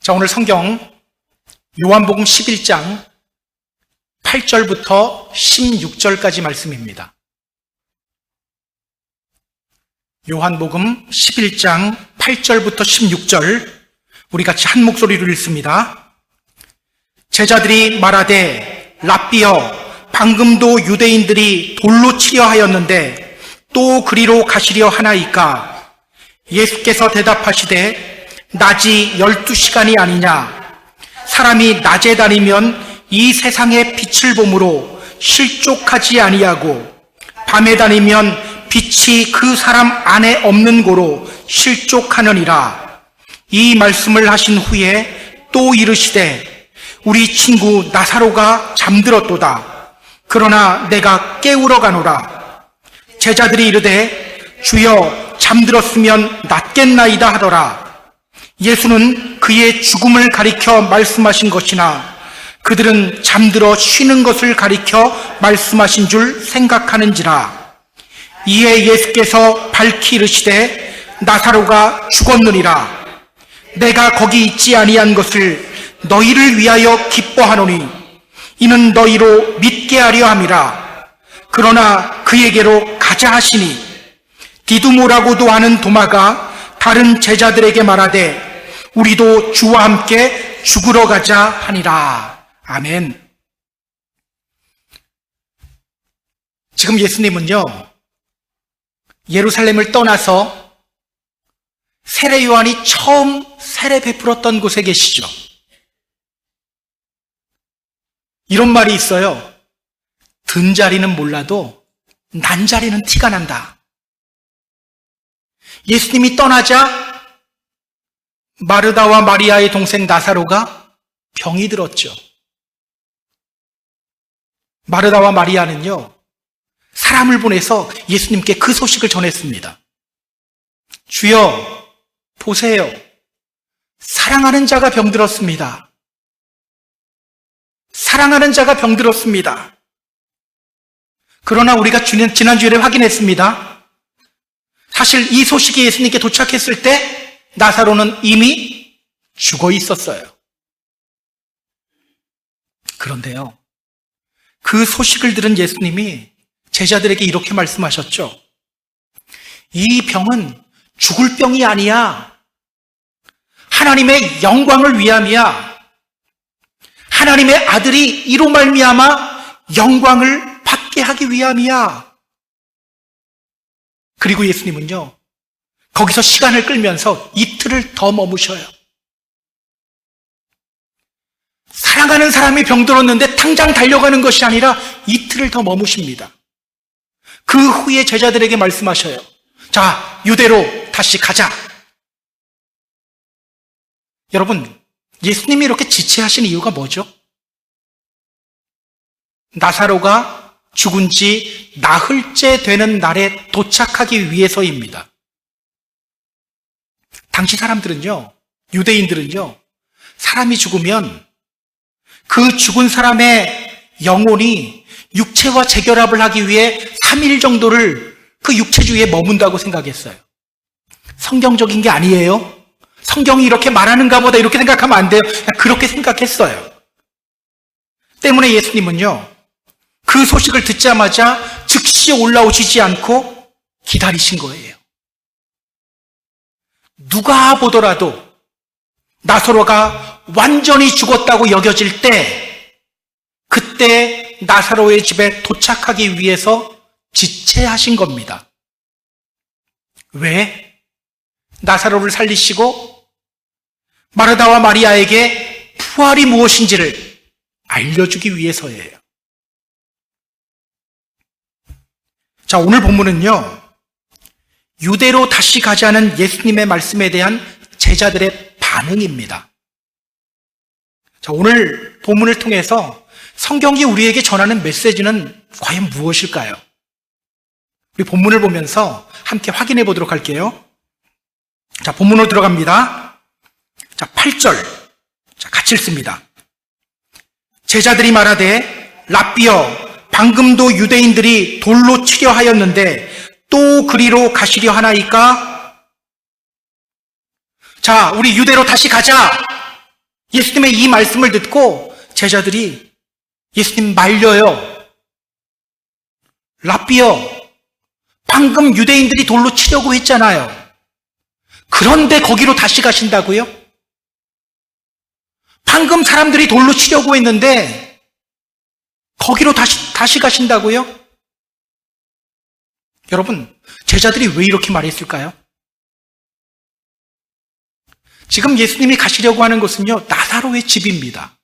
자, 오늘 성경 요한복음 11장 8절부터 16절까지 말씀입니다. 요한복음 11장 8절부터 16절 우리 같이 한 목소리로 읽습니다. 제자들이 말하되 랍비여 방금도 유대인들이 돌로 치려 하였는데 또 그리로 가시려 하나이까? 예수께서 대답하시되 낮이 12시간이 아니냐? 사람이 낮에 다니면 이 세상의 빛을 보므로 실족하지 아니하고 밤에 다니면 빛이 그 사람 안에 없는 고로 실족하느니라. 이 말씀을 하신 후에 또 이르시되 우리 친구 나사로가 잠들었도다. 그러나 내가 깨우러 가노라. 제자들이 이르되 주여 잠들었으면 낫겠나이다 하더라. 예수는 그의 죽음을 가리켜 말씀하신 것이나 그들은 잠들어 쉬는 것을 가리켜 말씀하신 줄 생각하는지라. 이에 예수께서 밝히 이르시되 나사로가 죽었느니라. 내가 거기 있지 아니한 것을 너희를 위하여 기뻐하노니 이는 너희로 믿게 하려 함이라. 그러나 그에게로 가자 하시니 디두모라고도 하는 도마가 다른 제자들에게 말하되 우리도 주와 함께 죽으러 가자 하니라. 아멘. 지금 예수님은요, 예루살렘을 떠나서 세례 요한이 처음 세례 베풀었던 곳에 계시죠. 이런 말이 있어요. 든 자리는 몰라도 난 자리는 티가 난다. 예수님이 떠나자 마르다와 마리아의 동생 나사로가 병이 들었죠. 마르다와 마리아는요, 사람을 보내서 예수님께 그 소식을 전했습니다. 주여, 보세요. 사랑하는 자가 병들었습니다. 사랑하는 자가 병들었습니다. 그러나 우리가 지난주에 확인했습니다. 사실 이 소식이 예수님께 도착했을 때 나사로는 이미 죽어 있었어요. 그런데요, 그 소식을 들은 예수님이 제자들에게 이렇게 말씀하셨죠. 이 병은 죽을 병이 아니야. 하나님의 영광을 위함이야. 하나님의 아들이 이로 말미암아 영광을 받게 하기 위함이야. 그리고 예수님은요, 거기서 시간을 끌면서 이틀을 더 머무셔요. 사랑하는 사람이 병들었는데 당장 달려가는 것이 아니라 이틀을 더 머무십니다. 그 후에 제자들에게 말씀하셔요. 자, 유대로 다시 가자. 여러분, 예수님이 이렇게 지체하신 이유가 뭐죠? 나사로가 죽은 지 나흘째 되는 날에 도착하기 위해서입니다. 당시 사람들은요, 유대인들은요, 사람이 죽으면 그 죽은 사람의 영혼이 육체와 재결합을 하기 위해 3일 정도를 그 육체 주위에 머문다고 생각했어요. 성경적인 게 아니에요. 성경이 이렇게 말하는가 보다 이렇게 생각하면 안 돼요. 그렇게 생각했어요. 때문에 예수님은요, 그 소식을 듣자마자 즉시 올라오시지 않고 기다리신 거예요. 누가 보더라도 나사로가 완전히 죽었다고 여겨질 때, 그때 나사로의 집에 도착하기 위해서 지체하신 겁니다. 왜? 나사로를 살리시고 마르다와 마리아에게 부활이 무엇인지를 알려주기 위해서예요. 자, 오늘 본문은요, 유대로 다시 가자는 예수님의 말씀에 대한 제자들의 반응입니다. 자, 오늘 본문을 통해서 성경이 우리에게 전하는 메시지는 과연 무엇일까요? 우리 본문을 보면서 함께 확인해 보도록 할게요. 자, 본문으로 들어갑니다. 자, 8절. 자, 같이 읽습니다. 제자들이 말하되 랍비여 방금도 유대인들이 돌로 치려 하였는데 또 그리로 가시려 하나이까? 자, 우리 유대로 다시 가자. 예수님의 이 말씀을 듣고 제자들이 예수님 말려요. 랍비여, 방금 유대인들이 돌로 치려고 했잖아요. 그런데 거기로 다시 가신다고요? 방금 사람들이 돌로 치려고 했는데 거기로 다시 가신다고요? 여러분, 제자들이 왜 이렇게 말했을까요? 지금 예수님이 가시려고 하는 곳은요, 나사로의 집입니다.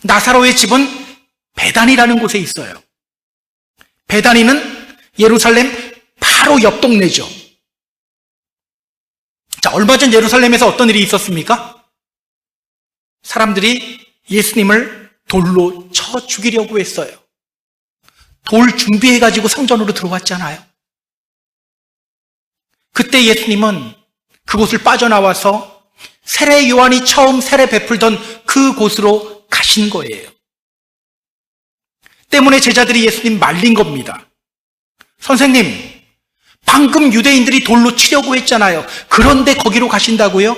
나사로의 집은 베다니라는 곳에 있어요. 베다니는 예루살렘 바로 옆 동네죠. 자, 얼마 전 예루살렘에서 어떤 일이 있었습니까? 사람들이 예수님을 돌로 쳐 죽이려고 했어요. 돌 준비해가지고 성전으로 들어왔잖아요. 그때 예수님은 그곳을 빠져나와서 세례 요한이 처음 세례 베풀던 그곳으로 가신 거예요. 때문에 제자들이 예수님 말린 겁니다. 선생님, 방금 유대인들이 돌로 치려고 했잖아요. 그런데 거기로 가신다고요?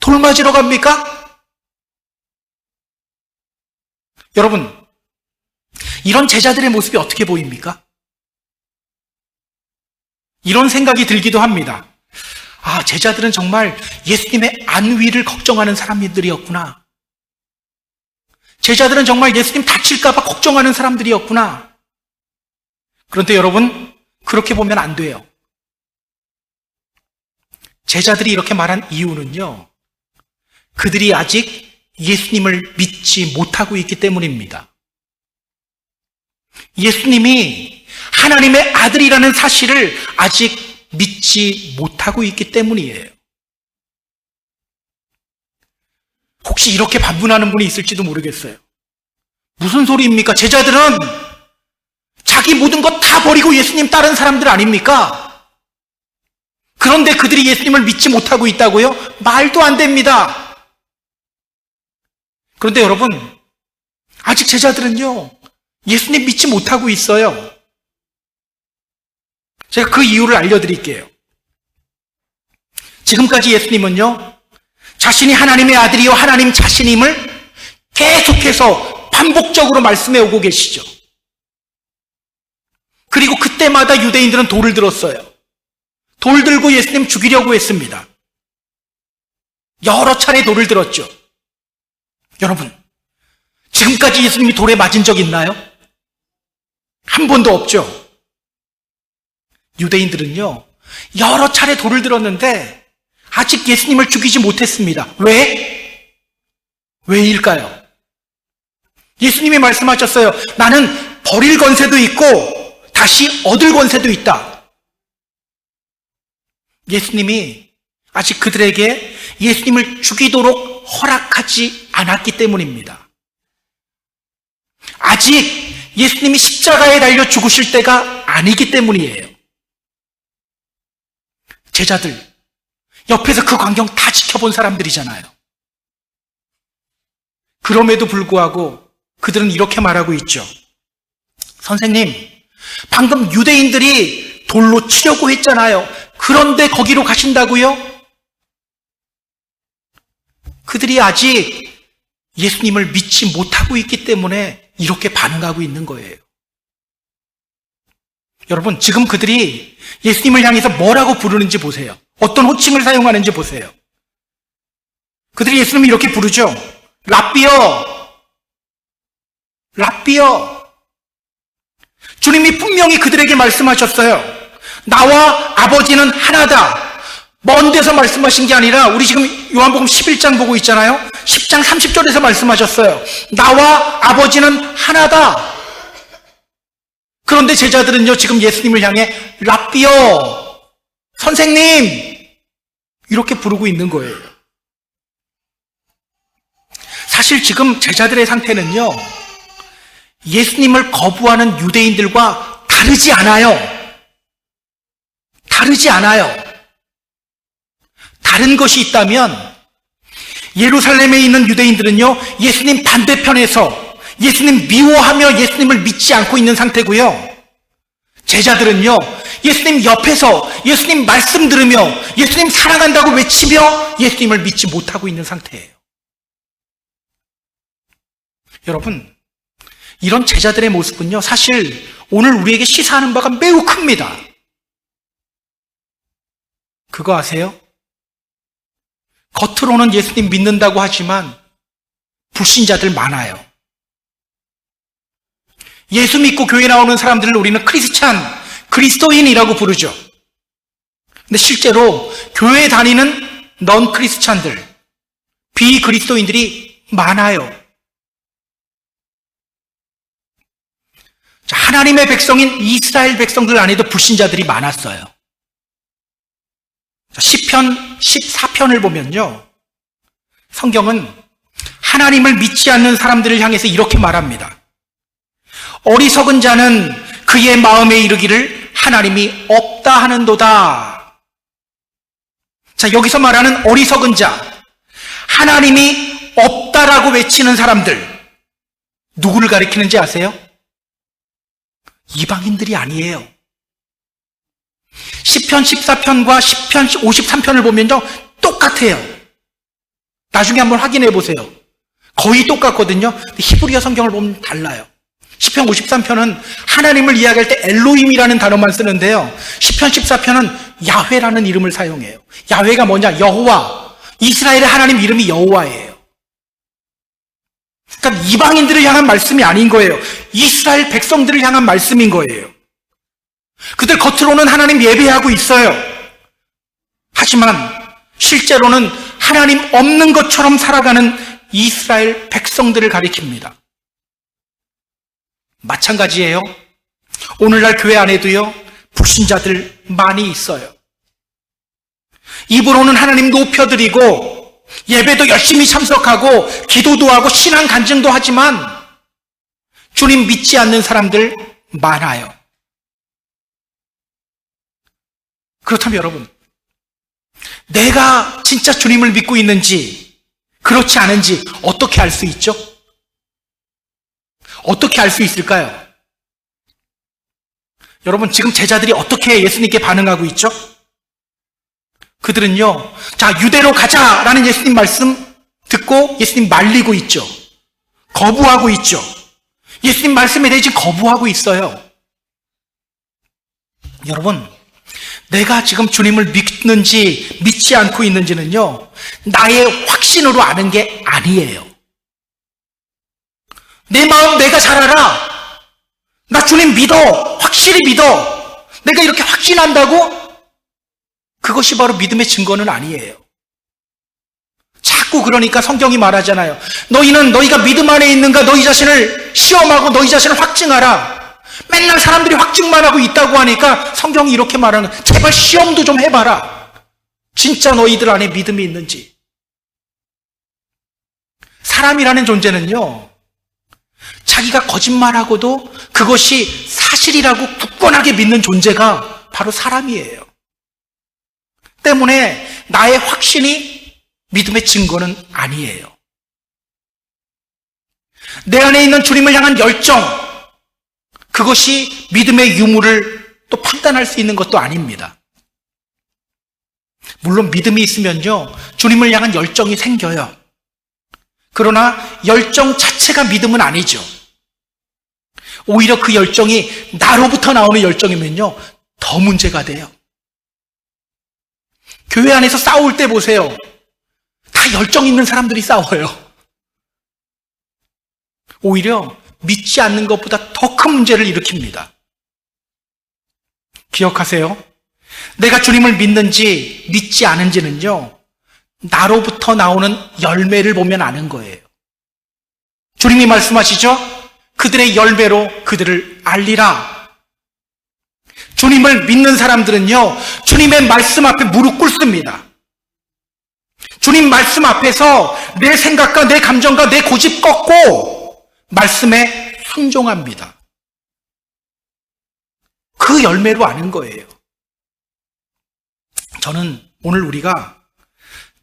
돌 맞으러 갑니까? 여러분, 이런 제자들의 모습이 어떻게 보입니까? 이런 생각이 들기도 합니다. 아, 제자들은 정말 예수님의 안위를 걱정하는 사람들이었구나. 제자들은 정말 예수님 다칠까봐 걱정하는 사람들이었구나. 그런데 여러분, 그렇게 보면 안 돼요. 제자들이 이렇게 말한 이유는요, 그들이 아직 예수님을 믿지 못하고 있기 때문입니다. 예수님이 하나님의 아들이라는 사실을 아직 믿지 못하고 있기 때문이에요. 혹시 이렇게 반문하는 분이 있을지도 모르겠어요. 무슨 소리입니까? 제자들은 자기 모든 것 다 버리고 예수님 따른 사람들 아닙니까? 그런데 그들이 예수님을 믿지 못하고 있다고요? 말도 안 됩니다. 그런데 여러분, 아직 제자들은요, 예수님 믿지 못하고 있어요. 제가 그 이유를 알려드릴게요. 지금까지 예수님은요, 자신이 하나님의 아들이요 하나님 자신임을 계속해서 반복적으로 말씀해 오고 계시죠. 그리고 그때마다 유대인들은 돌을 들었어요. 돌 들고 예수님 죽이려고 했습니다. 여러 차례 돌을 들었죠. 여러분, 지금까지 예수님이 돌에 맞은 적 있나요? 한 번도 없죠. 유대인들은요, 여러 차례 돌을 들었는데 아직 예수님을 죽이지 못했습니다. 왜? 왜일까요? 예수님이 말씀하셨어요. 나는 버릴 권세도 있고 다시 얻을 권세도 있다. 예수님이 아직 그들에게 예수님을 죽이도록 허락하지 않았기 때문입니다. 아직 예수님이 십자가에 달려 죽으실 때가 아니기 때문이에요. 제자들, 옆에서 그 광경 다 지켜본 사람들이잖아요. 그럼에도 불구하고 그들은 이렇게 말하고 있죠. 선생님, 방금 유대인들이 돌로 치려고 했잖아요. 그런데 거기로 가신다고요? 그들이 아직 예수님을 믿지 못하고 있기 때문에 이렇게 반응하고 있는 거예요. 여러분, 지금 그들이 예수님을 향해서 뭐라고 부르는지 보세요. 어떤 호칭을 사용하는지 보세요. 그들이 예수님을 이렇게 부르죠. 랍비여, 랍비여. 주님이 분명히 그들에게 말씀하셨어요. 나와 아버지는 하나다. 먼 데서 말씀하신 게 아니라 우리 지금 요한복음 11장 보고 있잖아요. 10장 30절에서 말씀하셨어요. 나와 아버지는 하나다. 그런데 제자들은요, 지금 예수님을 향해 랍비여, 선생님, 이렇게 부르고 있는 거예요. 사실 지금 제자들의 상태는요, 예수님을 거부하는 유대인들과 다르지 않아요. 다르지 않아요. 다른 것이 있다면 예루살렘에 있는 유대인들은요, 예수님 반대편에서 예수님 미워하며 예수님을 믿지 않고 있는 상태고요. 제자들은요, 예수님 옆에서 예수님 말씀 들으며 예수님 사랑한다고 외치며 예수님을 믿지 못하고 있는 상태예요. 여러분, 이런 제자들의 모습은요, 사실 오늘 우리에게 시사하는 바가 매우 큽니다. 그거 아세요? 겉으로는 예수님 믿는다고 하지만 불신자들 많아요. 예수 믿고 교회 나오는 사람들을 우리는 크리스찬, 그리스도인이라고 부르죠. 근데 실제로 교회 다니는 넌 크리스찬들, 비그리스도인들이 많아요. 자, 하나님의 백성인 이스라엘 백성들 안에도 불신자들이 많았어요. 자, 시편 14편을 보면요, 성경은 하나님을 믿지 않는 사람들을 향해서 이렇게 말합니다. 어리석은 자는 그의 마음에 이르기를 하나님이 없다 하는도다. 자, 여기서 말하는 어리석은 자, 하나님이 없다라고 외치는 사람들, 누구를 가리키는지 아세요? 이방인들이 아니에요. 시편 14편과 시편 53편을 보면요, 똑같아요. 나중에 한번 확인해 보세요. 거의 똑같거든요. 히브리어 성경을 보면 달라요. 시편 53편은 하나님을 이야기할 때 엘로힘이라는 단어만 쓰는데요, 시편 14편은 야훼라는 이름을 사용해요. 야훼가 뭐냐? 여호와. 이스라엘의 하나님 이름이 여호와예요. 그러니까 이방인들을 향한 말씀이 아닌 거예요. 이스라엘 백성들을 향한 말씀인 거예요. 그들 겉으로는 하나님 예배하고 있어요. 하지만 실제로는 하나님 없는 것처럼 살아가는 이스라엘 백성들을 가리킵니다. 마찬가지예요. 오늘날 교회 안에도요, 불신자들 많이 있어요. 입으로는 하나님 높여드리고 예배도 열심히 참석하고 기도도 하고 신앙 간증도 하지만 주님 믿지 않는 사람들 많아요. 그렇다면 여러분, 내가 진짜 주님을 믿고 있는지 그렇지 않은지 어떻게 알 수 있죠? 어떻게 알 수 있을까요? 여러분, 지금 제자들이 어떻게 예수님께 반응하고 있죠? 그들은요, 자, 유대로 가자라는 예수님 말씀 듣고 예수님 말리고 있죠. 거부하고 있죠. 예수님 말씀에 대해 지금 거부하고 있어요. 여러분, 내가 지금 주님을 믿는지 믿지 않고 있는지는요, 나의 확신으로 아는 게 아니에요. 내 마음 내가 잘 알아. 나 주님 믿어. 확실히 믿어. 내가 이렇게 확신한다고? 그것이 바로 믿음의 증거는 아니에요. 자꾸 그러니까 성경이 말하잖아요. 너희는 너희가 믿음 안에 있는가 너희 자신을 시험하고 너희 자신을 확증하라. 맨날 사람들이 확증만 하고 있다고 하니까 성경이 이렇게 말하는 거예요. 제발 시험도 좀 해봐라. 진짜 너희들 안에 믿음이 있는지. 사람이라는 존재는요, 자기가 거짓말하고도 그것이 사실이라고 굳건하게 믿는 존재가 바로 사람이에요. 때문에 나의 확신이 믿음의 증거는 아니에요. 내 안에 있는 주님을 향한 열정, 그것이 믿음의 유무를 또 판단할 수 있는 것도 아닙니다. 물론 믿음이 있으면요, 주님을 향한 열정이 생겨요. 그러나 열정 자체가 믿음은 아니죠. 오히려 그 열정이 나로부터 나오는 열정이면요, 더 문제가 돼요. 교회 안에서 싸울 때 보세요. 다 열정 있는 사람들이 싸워요. 오히려 믿지 않는 것보다 더 큰 문제를 일으킵니다. 기억하세요. 내가 주님을 믿는지 믿지 않은지는요, 나로부터 나오는 열매를 보면 아는 거예요. 주님이 말씀하시죠? 그들의 열매로 그들을 알리라. 주님을 믿는 사람들은요, 주님의 말씀 앞에 무릎 꿇습니다. 주님 말씀 앞에서 내 생각과 내 감정과 내 고집 꺾고 말씀에 순종합니다. 그 열매로 아는 거예요. 저는 오늘 우리가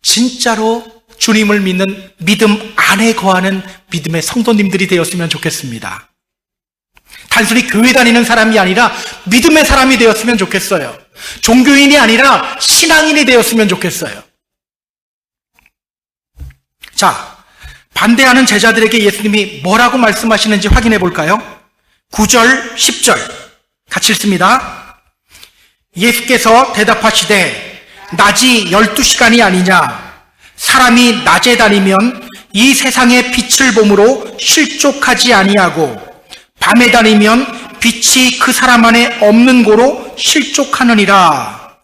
진짜로 주님을 믿는 믿음 안에 거하는 믿음의 성도님들이 되었으면 좋겠습니다. 단순히 교회 다니는 사람이 아니라 믿음의 사람이 되었으면 좋겠어요. 종교인이 아니라 신앙인이 되었으면 좋겠어요. 자, 반대하는 제자들에게 예수님이 뭐라고 말씀하시는지 확인해 볼까요? 9절, 10절 같이 읽습니다. 예수께서 대답하시되 낮이 12시간이 아니냐? 사람이 낮에 다니면 이 세상의 빛을 보므로 실족하지 아니하고 밤에 다니면 빛이 그 사람 안에 없는 고로 실족하느니라.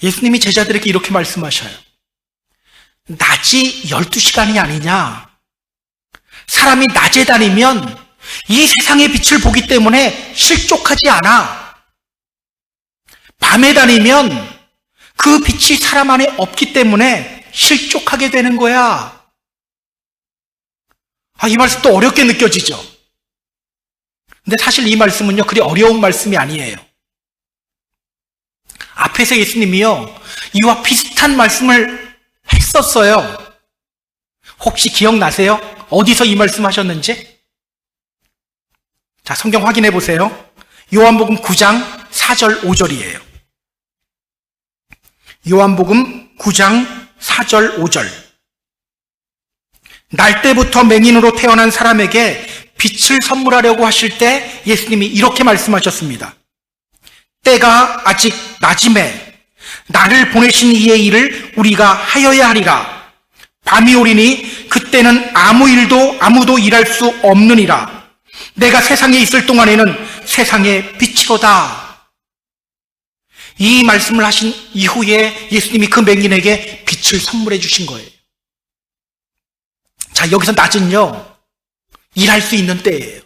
예수님이 제자들에게 이렇게 말씀하셔요. 낮이 12시간이 아니냐? 사람이 낮에 다니면 이 세상의 빛을 보기 때문에 실족하지 않아. 밤에 다니면 그 빛이 사람 안에 없기 때문에 실족하게 되는 거야. 이 말씀 또 어렵게 느껴지죠? 근데 사실 이 말씀은요, 그리 어려운 말씀이 아니에요. 앞에서 예수님이요, 이와 비슷한 말씀을 했었어요. 혹시 기억나세요? 어디서 이 말씀 하셨는지? 자, 성경 확인해 보세요. 요한복음 9장 4절 5절이에요. 요한복음 9장 4절 5절. 날 때부터 맹인으로 태어난 사람에게 빛을 선물하려고 하실 때 예수님이 이렇게 말씀하셨습니다. 때가 아직 낮음에 나를 보내신 이의 일을 우리가 하여야 하리라. 밤이 오리니 그때는 아무도 일할 수 없느니라. 내가 세상에 있을 동안에는 세상의 빛이로다. 이 말씀을 하신 이후에 예수님이 그 맹인에게 빛을 선물해 주신 거예요. 자, 여기서 낮은요, 일할 수 있는 때예요.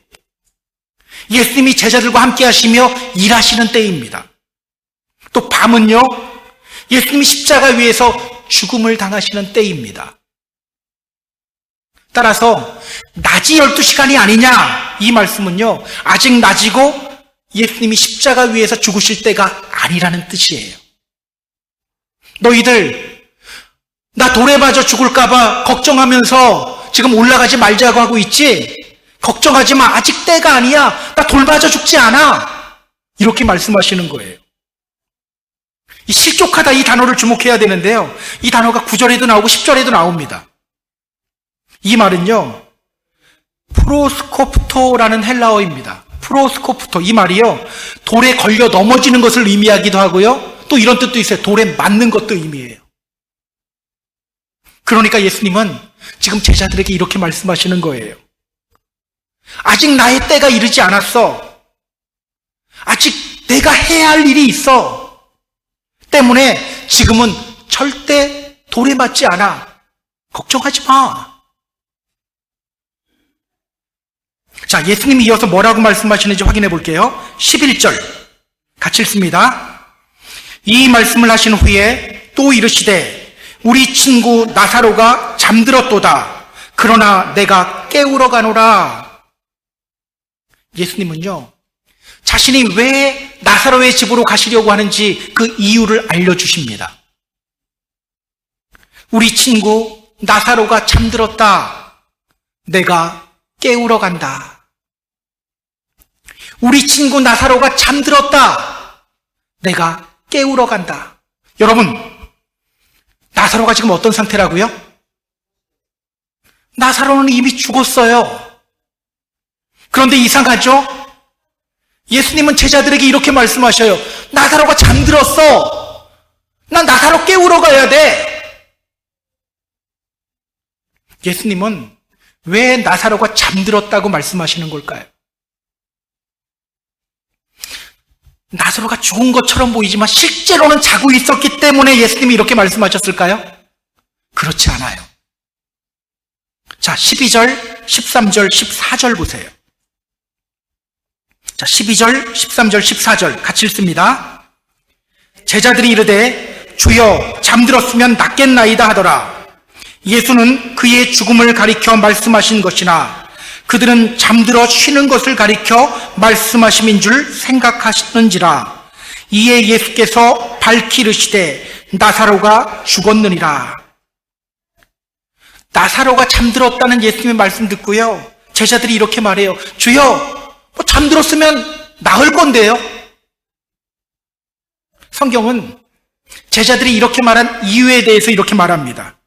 예수님이 제자들과 함께 하시며 일하시는 때입니다. 또 밤은요, 예수님이 십자가 위에서 죽음을 당하시는 때입니다. 따라서 낮이 12시간이 아니냐, 이 말씀은요, 아직 낮이고 예수님이 십자가 위에서 죽으실 때가 아니라는 뜻이에요. 너희들 나 돌에 맞아 죽을까 봐 걱정하면서 지금 올라가지 말자고 하고 있지? 걱정하지 마. 아직 때가 아니야. 나 돌 맞아 죽지 않아. 이렇게 말씀하시는 거예요. 이 실족하다, 이 단어를 주목해야 되는데요, 이 단어가 9절에도 나오고 10절에도 나옵니다. 이 말은요, 프로스코프토라는 헬라어입니다. 프로스코프토, 이 말이요, 돌에 걸려 넘어지는 것을 의미하기도 하고요, 또 이런 뜻도 있어요. 돌에 맞는 것도 의미해요. 그러니까 예수님은 지금 제자들에게 이렇게 말씀하시는 거예요. 아직 나의 때가 이르지 않았어. 아직 내가 해야 할 일이 있어. 때문에 지금은 절대 돌에 맞지 않아. 걱정하지 마. 자, 예수님이 이어서 뭐라고 말씀하시는지 확인해 볼게요. 11절 같이 읽습니다. 이 말씀을 하신 후에 또 이르시되 우리 친구 나사로가 잠들었도다. 그러나 내가 깨우러 가노라. 예수님은요, 자신이 왜 나사로의 집으로 가시려고 하는지 그 이유를 알려주십니다. 우리 친구 나사로가 잠들었다. 내가 깨우러 간다. 우리 친구 나사로가 잠들었다. 내가 깨우러 간다. 여러분, 나사로가 지금 어떤 상태라고요? 나사로는 이미 죽었어요. 그런데 이상하죠? 예수님은 제자들에게 이렇게 말씀하셔요. 나사로가 잠들었어. 난 나사로 깨우러 가야 돼. 예수님은 왜 나사로가 잠들었다고 말씀하시는 걸까요? 나사로가 죽은 것처럼 보이지만 실제로는 자고 있었기 때문에 예수님이 이렇게 말씀하셨을까요? 그렇지 않아요. 자, 12절, 13절, 14절 보세요. 자, 12절, 13절, 14절 같이 읽습니다. 제자들이 이르되 주여 잠들었으면 낫겠나이다 하더라. 예수는 그의 죽음을 가리켜 말씀하신 것이나 그들은 잠들어 쉬는 것을 가리켜 말씀하심인 줄 생각하시는지라. 이에 예수께서 밝히 이르시되 나사로가 죽었느니라. 나사로가 잠들었다는 예수님의 말씀 듣고요, 제자들이 이렇게 말해요. 주여, 잠들었으면 나을 건데요. 성경은 제자들이 이렇게 말한 이유에 대해서 이렇게 말합니다.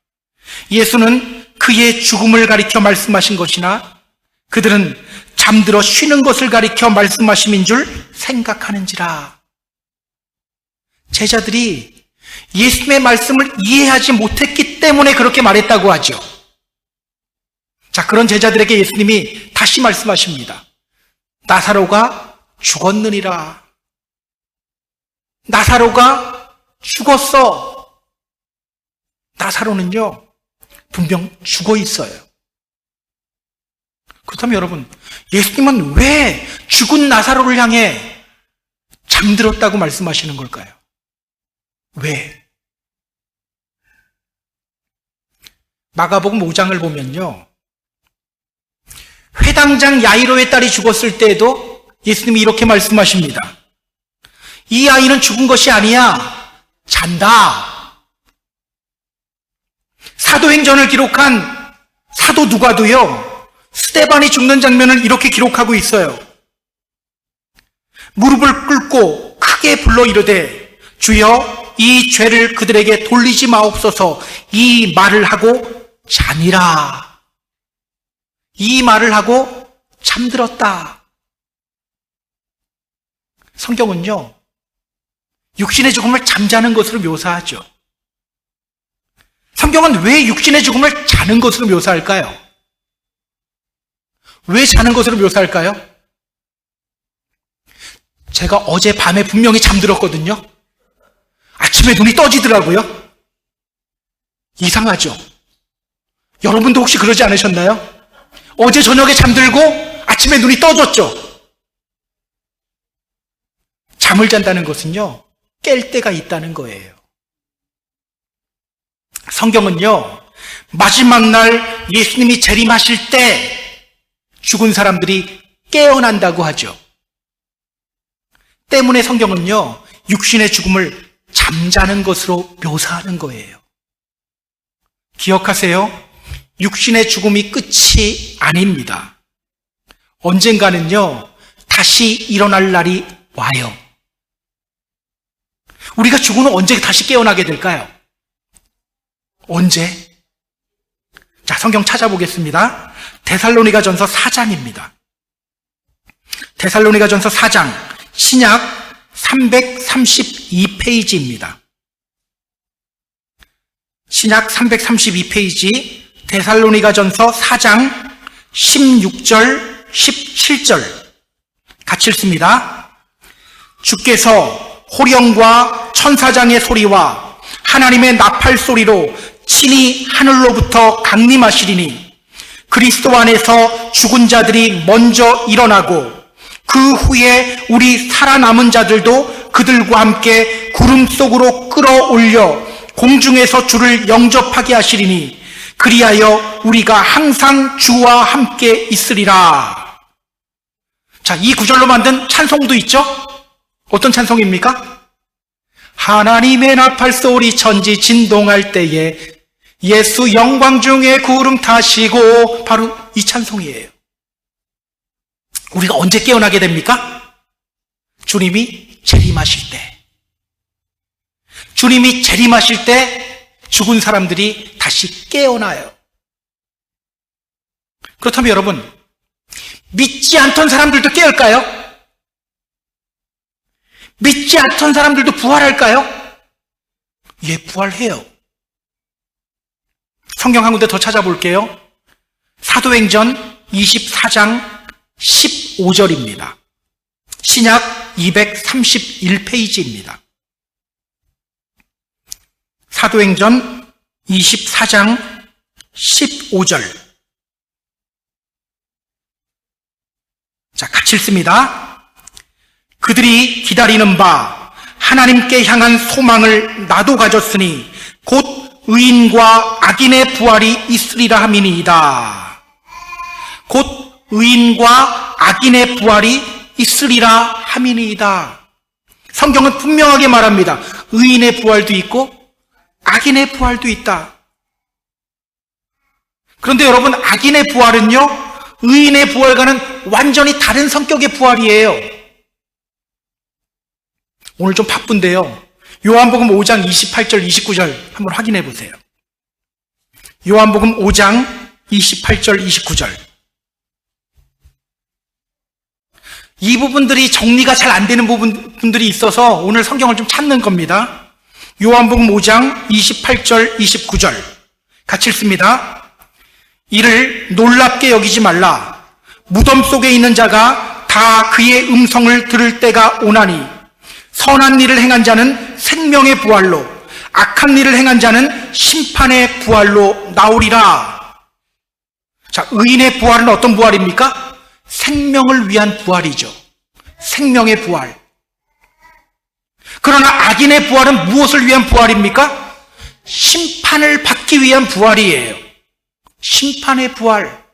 예수는 그의 죽음을 가리켜 말씀하신 것이나 그들은 잠들어 쉬는 것을 가리켜 말씀하심인 줄 생각하는지라. 제자들이 예수님의 말씀을 이해하지 못했기 때문에 그렇게 말했다고 하죠. 자, 그런 제자들에게 예수님이 다시 말씀하십니다. 나사로가 죽었느니라. 나사로가 죽었어. 나사로는요, 분명 죽어 있어요. 그렇다면 여러분, 예수님은 왜 죽은 나사로를 향해 잠들었다고 말씀하시는 걸까요? 왜? 마가복음 5장을 보면요, 회당장 야이로의 딸이 죽었을 때에도 예수님이 이렇게 말씀하십니다. 이 아이는 죽은 것이 아니야, 잔다. 사도행전을 기록한 사도 누가도요, 스데반이 죽는 장면을 이렇게 기록하고 있어요. 무릎을 꿇고 크게 불러 이르되 주여 이 죄를 그들에게 돌리지 마옵소서. 이 말을 하고 자니라. 이 말을 하고 잠들었다. 성경은요, 육신의 죽음을 잠자는 것으로 묘사하죠. 성경은 왜 육신의 죽음을 자는 것으로 묘사할까요? 왜 자는 것으로 묘사할까요? 제가 어제 밤에 분명히 잠들었거든요. 아침에 눈이 떠지더라고요. 이상하죠? 여러분도 혹시 그러지 않으셨나요? 어제 저녁에 잠들고 아침에 눈이 떠졌죠? 잠을 잔다는 것은요, 깰 때가 있다는 거예요. 성경은요, 마지막 날 예수님이 재림하실 때 죽은 사람들이 깨어난다고 하죠. 때문에 성경은요, 육신의 죽음을 잠자는 것으로 묘사하는 거예요. 기억하세요. 육신의 죽음이 끝이 아닙니다. 언젠가는요, 다시 일어날 날이 와요. 우리가 죽은 후 언제 다시 깨어나게 될까요? 언제? 자, 성경 찾아보겠습니다. 데살로니가전서 4장입니다. 데살로니가전서 4장, 신약 332페이지입니다. 신약 332페이지, 데살로니가전서 4장 16절, 17절 같이 읽습니다. 주께서 호령과 천사장의 소리와 하나님의 나팔 소리로 친히 하늘로부터 강림하시리니 그리스도 안에서 죽은 자들이 먼저 일어나고 그 후에 우리 살아남은 자들도 그들과 함께 구름 속으로 끌어올려 공중에서 주를 영접하게 하시리니 그리하여 우리가 항상 주와 함께 있으리라. 자, 이 구절로 만든 찬송도 있죠? 어떤 찬송입니까? 하나님의 나팔 소리 천지 진동할 때에 예수 영광 중에 구름 타시고, 바로 이 찬송이에요. 우리가 언제 깨어나게 됩니까? 주님이 재림하실 때. 주님이 재림하실 때 죽은 사람들이 다시 깨어나요. 그렇다면 여러분, 믿지 않던 사람들도 깨을까요? 믿지 않던 사람들도 부활할까요? 예, 부활해요. 성경 한 군데 더 찾아볼게요. 사도행전 24장 15절입니다. 신약 231페이지입니다. 사도행전 24장 15절. 자, 같이 읽습니다. 그들이 기다리는 바 하나님께 향한 소망을 나도 가졌으니 곧 의인과 악인의 부활이 있으리라 함이니이다. 곧 의인과 악인의 부활이 있으리라 함이니이다. 성경은 분명하게 말합니다. 의인의 부활도 있고 악인의 부활도 있다. 그런데 여러분, 악인의 부활은요, 의인의 부활과는 완전히 다른 성격의 부활이에요. 오늘 좀 바쁜데요. 요한복음 5장 28절, 29절 한번 확인해 보세요. 요한복음 5장 28절, 29절. 이 부분들이 정리가 잘 안 되는 부분들이 있어서 오늘 성경을 좀 찾는 겁니다. 요한복음 5장 28절, 29절 같이 읽습니다. 이를 놀랍게 여기지 말라. 무덤 속에 있는 자가 다 그의 음성을 들을 때가 오나니 선한 일을 행한 자는 생명의 부활로, 악한 일을 행한 자는 심판의 부활로 나오리라. 자, 의인의 부활은 어떤 부활입니까? 생명을 위한 부활이죠. 생명의 부활. 그러나 악인의 부활은 무엇을 위한 부활입니까? 심판을 받기 위한 부활이에요. 심판의 부활.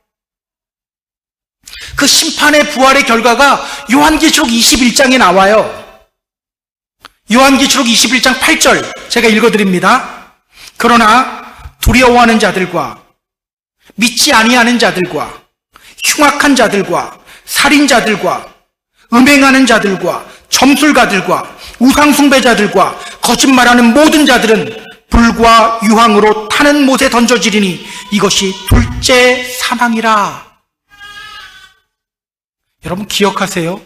그 심판의 부활의 결과가 요한계시록 21장에 나와요. 요한계시록 21장 8절 제가 읽어드립니다. 그러나 두려워하는 자들과 믿지 아니하는 자들과 흉악한 자들과 살인자들과 음행하는 자들과 점술가들과 우상숭배자들과 거짓말하는 모든 자들은 불과 유황으로 타는 못에 던져지리니 이것이 둘째 사망이라. 여러분 기억하세요.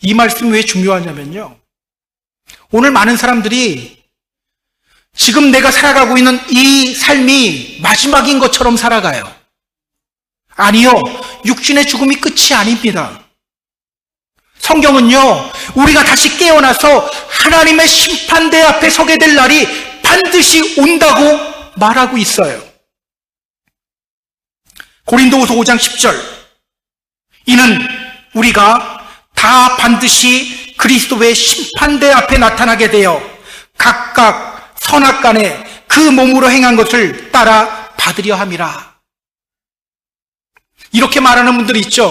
이 말씀이 왜 중요하냐면요, 오늘 많은 사람들이 지금 내가 살아가고 있는 이 삶이 마지막인 것처럼 살아가요. 아니요, 육신의 죽음이 끝이 아닙니다. 성경은요, 우리가 다시 깨어나서 하나님의 심판대 앞에 서게 될 날이 반드시 온다고 말하고 있어요. 고린도후서 5장 10절. 이는 우리가 다 반드시 그리스도의 심판대 앞에 나타나게 되어 각각 선악간에 그 몸으로 행한 것을 따라 받으려 함이라. 이렇게 말하는 분들이 있죠.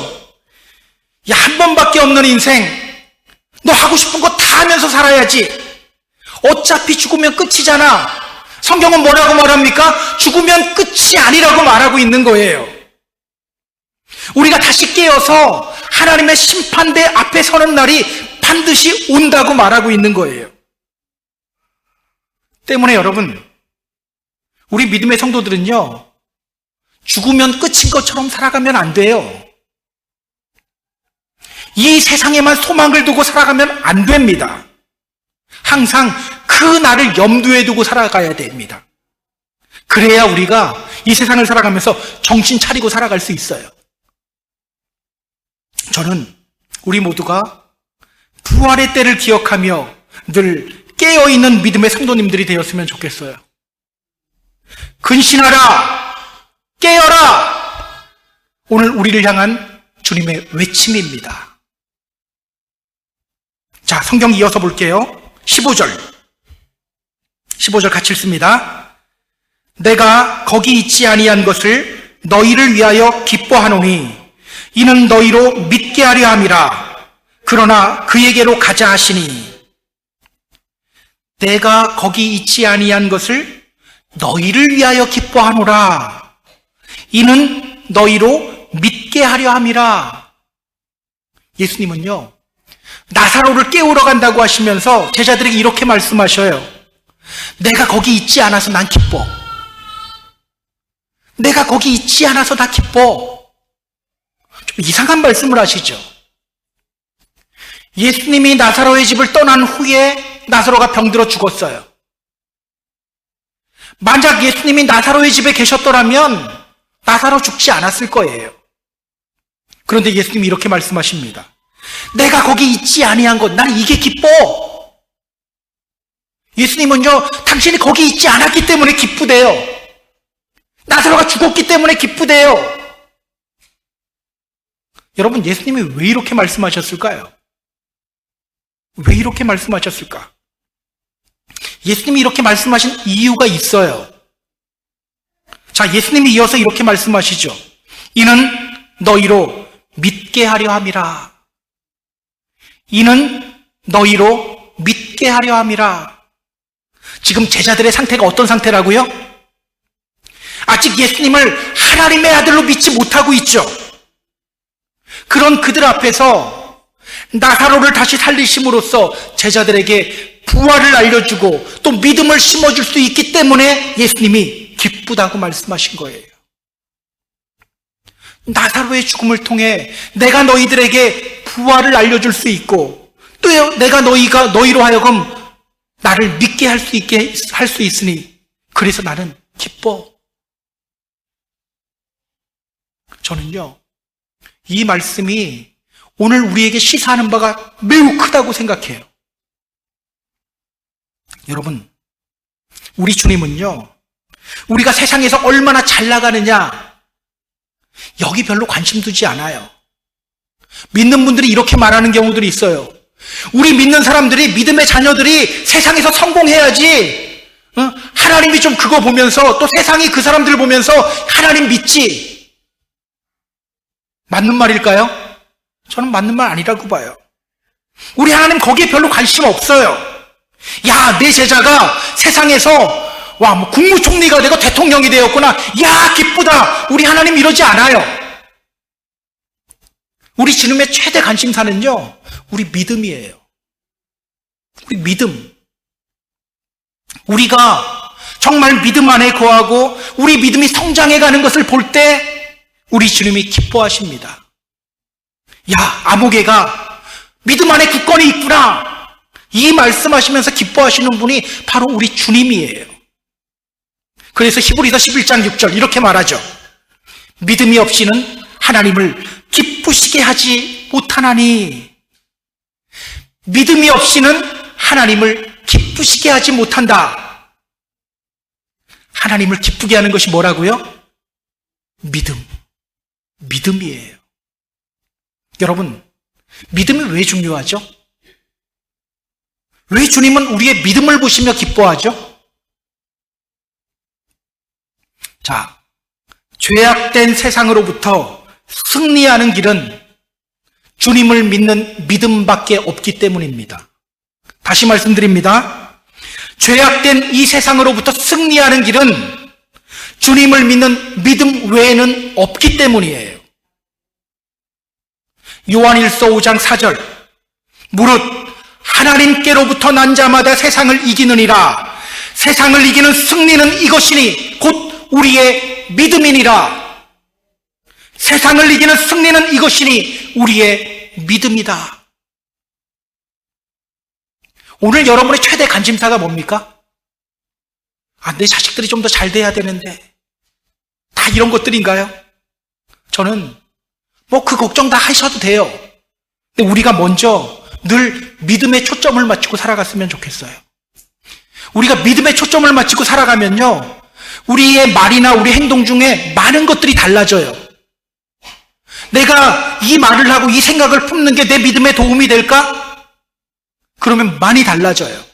야, 한 번밖에 없는 인생, 너 하고 싶은 거 다 하면서 살아야지. 어차피 죽으면 끝이잖아. 성경은 뭐라고 말합니까? 죽으면 끝이 아니라고 말하고 있는 거예요. 우리가 다시 깨어서 하나님의 심판대 앞에 서는 날이 반드시 온다고 말하고 있는 거예요. 때문에 여러분, 우리 믿음의 성도들은요, 죽으면 끝인 것처럼 살아가면 안 돼요. 이 세상에만 소망을 두고 살아가면 안 됩니다. 항상 그 날을 염두에 두고 살아가야 됩니다. 그래야 우리가 이 세상을 살아가면서 정신 차리고 살아갈 수 있어요. 저는 우리 모두가 부활의 때를 기억하며 늘 깨어있는 믿음의 성도님들이 되었으면 좋겠어요. 근신하라! 깨어라! 오늘 우리를 향한 주님의 외침입니다. 자, 성경 이어서 볼게요. 15절 같이 읽습니다. 내가 거기 있지 아니한 것을 너희를 위하여 기뻐하노니 이는 너희로 믿게 하려 함이라. 그러나 그에게로 가자 하시니. 내가 거기 있지 아니한 것을 너희를 위하여 기뻐하노라. 이는 너희로 믿게 하려 함이라. 예수님은요, 나사로를 깨우러 간다고 하시면서 제자들에게 이렇게 말씀하셔요. 내가 거기 있지 않아서 난 기뻐. 내가 거기 있지 않아서 나 기뻐. 좀 이상한 말씀을 하시죠. 예수님이 나사로의 집을 떠난 후에 나사로가 병들어 죽었어요. 만약 예수님이 나사로의 집에 계셨더라면 나사로 죽지 않았을 거예요. 그런데 예수님이 이렇게 말씀하십니다. 내가 거기 있지 아니한 것, 나는 이게 기뻐. 예수님은요, 당신이 거기 있지 않았기 때문에 기쁘대요. 나사로가 죽었기 때문에 기쁘대요. 여러분, 예수님이 왜 이렇게 말씀하셨을까요? 왜 이렇게 말씀하셨을까? 예수님이 이렇게 말씀하신 이유가 있어요. 자, 예수님이 이어서 이렇게 말씀하시죠. 이는 너희로 믿게 하려 함이라. 이는 너희로 믿게 하려 함이라. 지금 제자들의 상태가 어떤 상태라고요? 아직 예수님을 하나님의 아들로 믿지 못하고 있죠. 그런 그들 앞에서 나사로를 다시 살리심으로써 제자들에게 부활을 알려주고 또 믿음을 심어줄 수 있기 때문에 예수님이 기쁘다고 말씀하신 거예요. 나사로의 죽음을 통해 내가 너희들에게 부활을 알려줄 수 있고 또 내가 너희로 하여금 나를 믿게 할 수 있으니 그래서 나는 기뻐. 저는요, 이 말씀이 오늘 우리에게 시사하는 바가 매우 크다고 생각해요. 여러분, 우리 주님은요, 우리가 세상에서 얼마나 잘 나가느냐, 여기 별로 관심 두지 않아요. 믿는 분들이 이렇게 말하는 경우들이 있어요. 우리 믿는 사람들이, 믿음의 자녀들이 세상에서 성공해야지, 하나님이 좀 그거 보면서 또 세상이 그 사람들을 보면서 하나님 믿지. 맞는 말일까요? 저는 맞는 말 아니라고 봐요. 우리 하나님 거기에 별로 관심 없어요. 야, 내 제자가 세상에서 뭐 국무총리가 되고 대통령이 되었구나. 야, 기쁘다. 우리 하나님 이러지 않아요. 우리 주님의 최대 관심사는요, 우리 믿음이에요. 우리 믿음. 우리가 정말 믿음 안에 거하고 우리 믿음이 성장해가는 것을 볼 때 우리 주님이 기뻐하십니다. 야, 아무개가 믿음 안에 굳건히 있구나. 이 말씀하시면서 기뻐하시는 분이 바로 우리 주님이에요. 그래서 히브리서 11장 6절 이렇게 말하죠. 믿음이 없이는 하나님을 기쁘시게 하지 못하나니. 믿음이 없이는 하나님을 기쁘시게 하지 못한다. 하나님을 기쁘게 하는 것이 뭐라고요? 믿음이에요. 여러분, 믿음이 왜 중요하죠? 왜 주님은 우리의 믿음을 보시며 기뻐하죠? 자, 죄악된 세상으로부터 승리하는 길은 주님을 믿는 믿음밖에 없기 때문입니다. 다시 말씀드립니다. 죄악된 이 세상으로부터 승리하는 길은 주님을 믿는 믿음 외에는 없기 때문이에요. 요한일서 5장 4절 무릇 하나님께로부터 난 자마다 세상을 이기느니라. 세상을 이기는 승리는 이것이니 곧 우리의 믿음이니라. 세상을 이기는 승리는 이것이니 우리의 믿음이다. 오늘 여러분의 최대 관심사가 뭡니까? 내 자식들이 좀 더 잘 돼야 되는데. 다 이런 것들인가요? 저는 그 걱정 다 하셔도 돼요. 근데 우리가 먼저 늘 믿음에 초점을 맞추고 살아갔으면 좋겠어요. 우리가 믿음에 초점을 맞추고 살아가면요, 우리의 말이나 우리 행동 중에 많은 것들이 달라져요. 내가 이 말을 하고 이 생각을 품는 게 내 믿음에 도움이 될까? 그러면 많이 달라져요.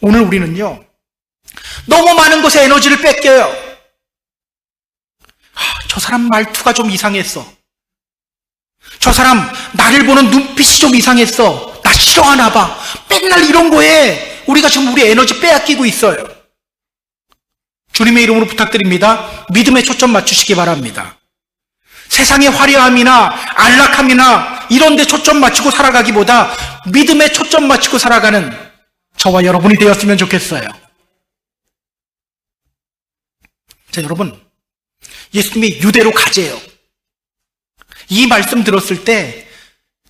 오늘 우리는요, 너무 많은 것에 에너지를 뺏겨요. 저 사람 말투가 좀 이상했어. 저 사람 나를 보는 눈빛이 좀 이상했어. 나 싫어하나 봐. 맨날 이런 거에 우리가 지금 우리 에너지 빼앗기고 있어요. 주님의 이름으로 부탁드립니다. 믿음에 초점 맞추시기 바랍니다. 세상의 화려함이나 안락함이나 이런 데 초점 맞추고 살아가기보다 믿음에 초점 맞추고 살아가는 저와 여러분이 되었으면 좋겠어요. 자, 여러분, 예수님이 유대로 가재요. 이 말씀 들었을 때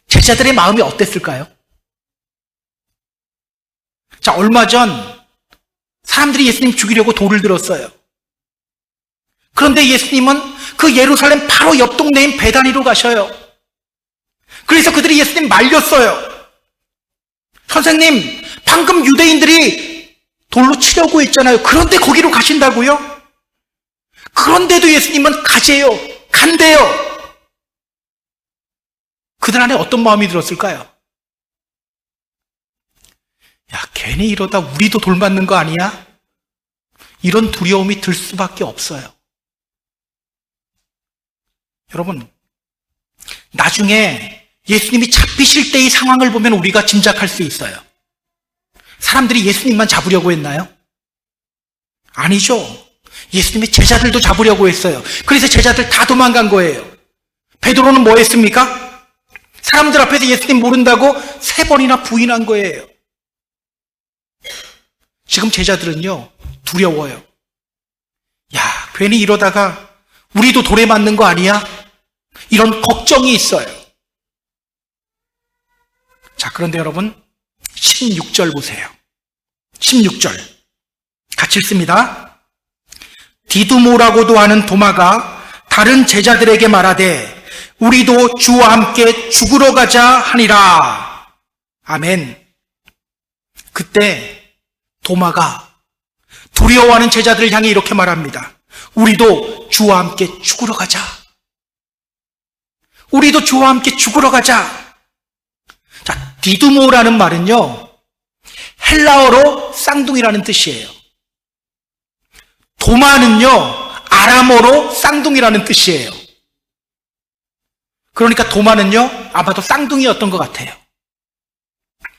제자들의 마음이 어땠을까요? 자, 얼마 전 사람들이 예수님 죽이려고 돌을 들었어요. 그런데 예수님은 그 예루살렘 바로 옆 동네인 베다니로 가셔요. 그래서 그들이 예수님 말렸어요. 선생님, 방금 유대인들이 돌로 치려고 했잖아요. 그런데 거기로 가신다고요? 그런데도 예수님은 가재요. 간대요. 그들 안에 어떤 마음이 들었을까요? 야, 괜히 이러다 우리도 돌 맞는 거 아니야? 이런 두려움이 들 수밖에 없어요. 여러분, 나중에 예수님이 잡히실 때의 상황을 보면 우리가 짐작할 수 있어요. 사람들이 예수님만 잡으려고 했나요? 아니죠. 예수님의 제자들도 잡으려고 했어요. 그래서 제자들 다 도망간 거예요. 베드로는 뭐 했습니까? 사람들 앞에서 예수님 모른다고 3번이나 부인한 거예요. 지금 제자들은요, 두려워요. 야, 괜히 이러다가 우리도 돌에 맞는 거 아니야? 이런 걱정이 있어요. 자, 그런데 여러분, 16절 보세요. 16절. 같이 읽습니다. 디두모라고도 하는 도마가 다른 제자들에게 말하되 우리도 주와 함께 죽으러 가자 하니라. 아멘. 그때 도마가 두려워하는 제자들을 향해 이렇게 말합니다. 우리도 주와 함께 죽으러 가자. 우리도 주와 함께 죽으러 가자. 자, 디두모라는 말은요, 헬라어로 쌍둥이라는 뜻이에요. 도마는요, 아람어로 쌍둥이라는 뜻이에요. 그러니까 도마는요, 아마도 쌍둥이였던 것 같아요.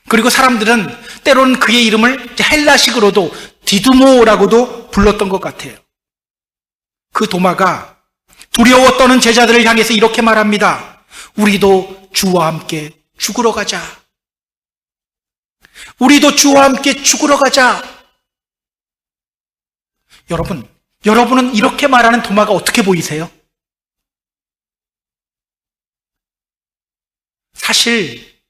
그리고 사람들은 때로는 그의 이름을 헬라식으로도 디두모라고도 불렀던 것 같아요. 그 도마가 두려워 떠는 제자들을 향해서 이렇게 말합니다. 우리도 주와 함께 죽으러 가자. 우리도 주와 함께 죽으러 가자. 여러분은 이렇게 말하는 도마가 어떻게 보이세요? 사실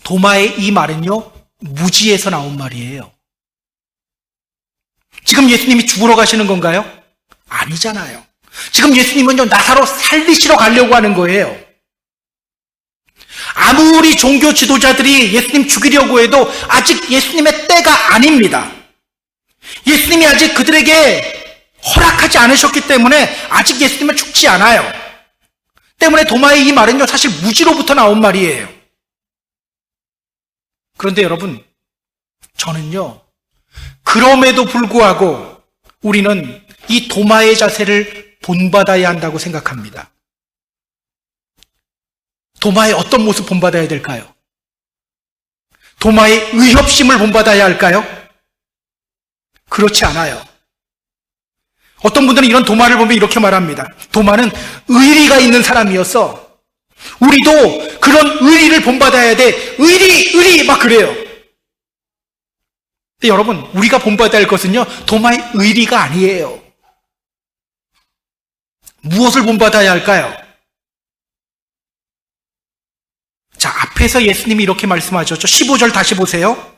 도마의 이 말은요, 무지에서 나온 말이에요. 지금 예수님이 죽으러 가시는 건가요? 아니잖아요. 지금 예수님은요, 나사로 살리시러 가려고 하는 거예요. 아무리 종교 지도자들이 예수님 죽이려고 해도 아직 예수님의 때가 아닙니다. 예수님이 아직 그들에게 허락하지 않으셨기 때문에 아직 예수님은 죽지 않아요. 때문에 도마의 이 말은요, 사실 무지로부터 나온 말이에요. 그런데 여러분, 저는요, 그럼에도 불구하고 우리는 이 도마의 자세를 본받아야 한다고 생각합니다. 도마의 어떤 모습 본받아야 될까요? 도마의 의협심을 본받아야 할까요? 그렇지 않아요. 어떤 분들은 이런 도마를 보면 이렇게 말합니다. 도마는 의리가 있는 사람이었어. 우리도 그런 의리를 본받아야 돼. 의리 막 그래요. 근데 여러분, 우리가 본받아야 할 것은요, 도마의 의리가 아니에요. 무엇을 본받아야 할까요? 자, 앞에서 예수님이 이렇게 말씀하셨죠. 15절 다시 보세요.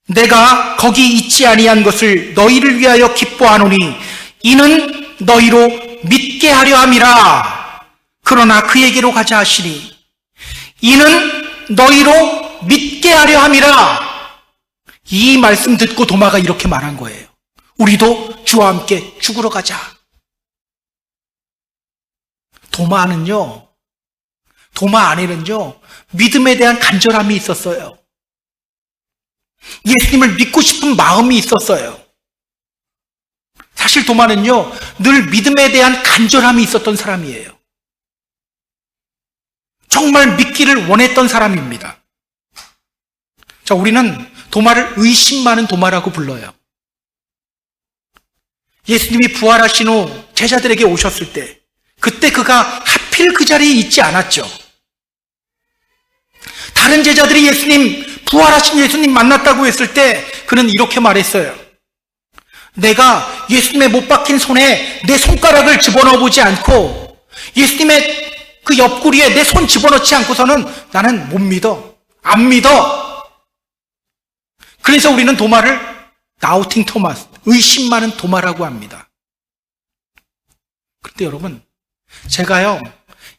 내가 거기 있지 아니한 것을 너희를 위하여 기뻐하노니 이는 너희로 믿게 하려 함이라. 그러나 그에게로 가자 하시니 이는 너희로 믿게 하려 함이라. 이 말씀 듣고 도마가 이렇게 말한 거예요. 우리도 주와 함께 죽으러 가자. 도마 안에는요, 믿음에 대한 간절함이 있었어요. 예수님을 믿고 싶은 마음이 있었어요. 사실 도마는요, 늘 믿음에 대한 간절함이 있었던 사람이에요. 정말 믿기를 원했던 사람입니다. 자, 우리는 도마를 의심 많은 도마라고 불러요. 예수님이 부활하신 후 제자들에게 오셨을 때, 그때 그가 하필 그 자리에 있지 않았죠. 다른 제자들이 부활하신 예수님 만났다고 했을 때 그는 이렇게 말했어요. 내가 예수님의 못 박힌 손에 내 손가락을 집어넣어 보지 않고 예수님의 그 옆구리에 내 손 집어넣지 않고서는 나는 못 믿어. 안 믿어. 그래서 우리는 도마를 다우팅 토마스, 의심 많은 도마라고 합니다. 그런데 여러분, 제가요,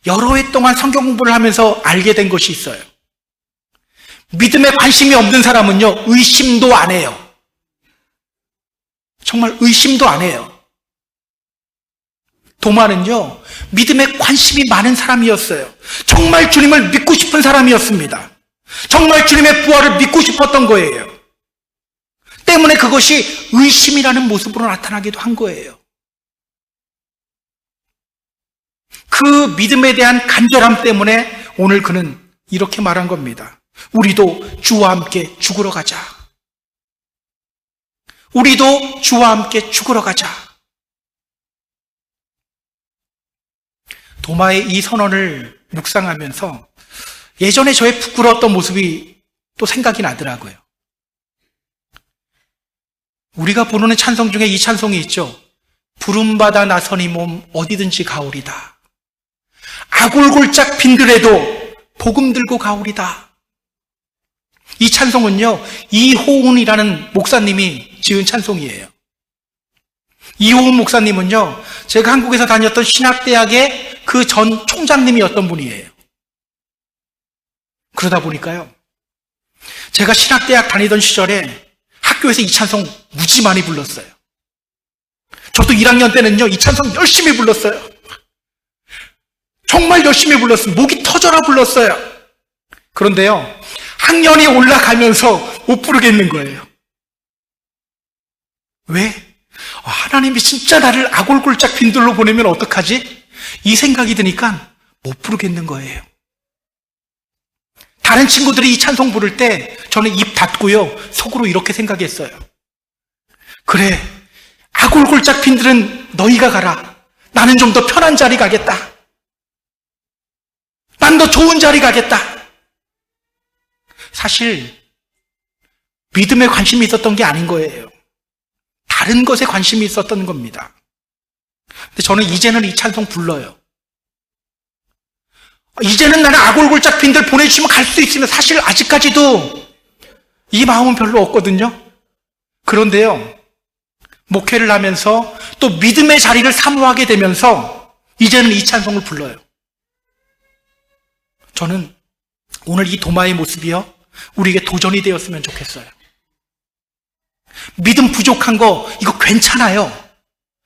여러 해 동안 성경 공부를 하면서 알게 된 것이 있어요. 믿음에 관심이 없는 사람은요, 의심도 안 해요. 정말 의심도 안 해요. 도마는요, 믿음에 관심이 많은 사람이었어요. 정말 주님을 믿고 싶은 사람이었습니다. 정말 주님의 부활을 믿고 싶었던 거예요. 때문에 그것이 의심이라는 모습으로 나타나기도 한 거예요. 그 믿음에 대한 간절함 때문에 오늘 그는 이렇게 말한 겁니다. 우리도 주와 함께 죽으러 가자. 우리도 주와 함께 죽으러 가자. 도마의 이 선언을 묵상하면서 예전에 저의 부끄러웠던 모습이 또 생각이 나더라고요. 우리가 부르는 찬송 중에 이 찬송이 있죠. 부름받아 나서니 몸 어디든지 가오리다. 아골골짝 빈들에도 복음 들고 가오리다. 이 찬송은요, 이호운이라는 목사님이 지은 찬송이에요. 이호운 목사님은요, 제가 한국에서 다녔던 신학대학의 그 전 총장님이었던 분이에요. 그러다 보니까요, 제가 신학대학 다니던 시절에 학교에서 이 찬송 무지 많이 불렀어요. 저도 1학년 때는요, 이 찬송 열심히 불렀어요. 정말 열심히 불렀어요. 목이 터져라 불렀어요. 그런데요, 학년이 올라가면서 못 부르겠는 거예요. 왜? 하나님이 진짜 나를 아골골짝 빈들로 보내면 어떡하지? 이 생각이 드니까 못 부르겠는 거예요. 다른 친구들이 이 찬송 부를 때 저는 입 닫고요, 속으로 이렇게 생각했어요. 그래, 아골골짝 빈들은 너희가 가라. 나는 좀 더 편한 자리 가겠다. 난 더 좋은 자리 가겠다. 사실 믿음에 관심이 있었던 게 아닌 거예요. 다른 것에 관심이 있었던 겁니다. 근데 저는 이제는 이 찬송 불러요. 이제는 나는 아골골짝 빈들 보내주시면 갈 수 있으면 사실 아직까지도 이 마음은 별로 없거든요. 그런데요, 목회를 하면서 또 믿음의 자리를 사모하게 되면서 이제는 이 찬송을 불러요. 저는 오늘 이 도마의 모습이요, 우리에게 도전이 되었으면 좋겠어요. 믿음 부족한 거 이거 괜찮아요.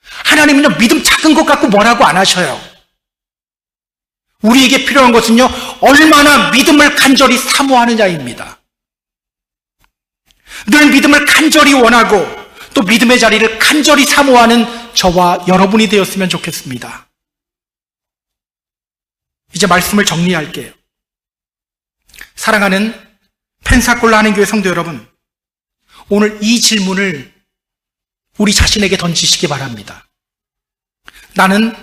하나님은요, 믿음 작은 것 갖고 뭐라고 안 하셔요. 우리에게 필요한 것은요, 얼마나 믿음을 간절히 사모하느냐입니다. 늘 믿음을 간절히 원하고 또 믿음의 자리를 간절히 사모하는 저와 여러분이 되었으면 좋겠습니다. 이제 말씀을 정리할게요. 사랑하는 펜사콜라 한인교회 성도 여러분, 오늘 이 질문을 우리 자신에게 던지시기 바랍니다. 나는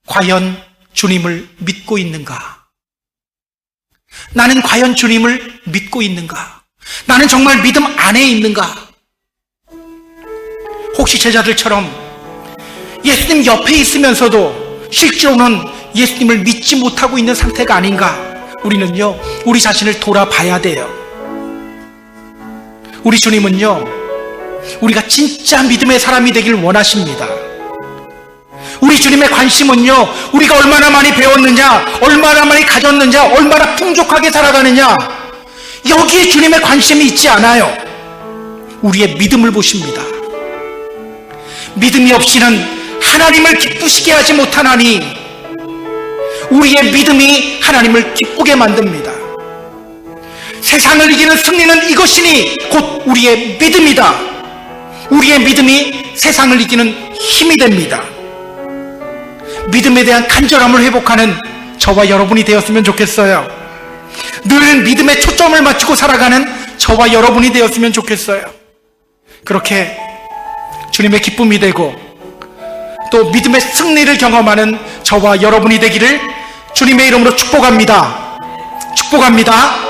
과연 주님을 믿고 있는가? 나는 과연 주님을 믿고 있는가? 나는 정말 믿음 안에 있는가? 혹시 제자들처럼 예수님 옆에 있으면서도 실제로는 예수님을 믿지 못하고 있는 상태가 아닌가? 우리는요, 우리 자신을 돌아봐야 돼요. 우리 주님은요, 우리가 진짜 믿음의 사람이 되길 원하십니다. 우리 주님의 관심은요, 우리가 얼마나 많이 배웠느냐, 얼마나 많이 가졌느냐, 얼마나 풍족하게 살아가느냐, 여기에 주님의 관심이 있지 않아요. 우리의 믿음을 보십니다. 믿음이 없이는 하나님을 기쁘시게 하지 못하나니 우리의 믿음이 하나님을 기쁘게 만듭니다. 세상을 이기는 승리는 이것이니 곧 우리의 믿음이다. 우리의 믿음이 세상을 이기는 힘이 됩니다. 믿음에 대한 간절함을 회복하는 저와 여러분이 되었으면 좋겠어요. 늘 믿음에 초점을 맞추고 살아가는 저와 여러분이 되었으면 좋겠어요. 그렇게 주님의 기쁨이 되고 또 믿음의 승리를 경험하는 저와 여러분이 되기를 주님의 이름으로 축복합니다. 축복합니다.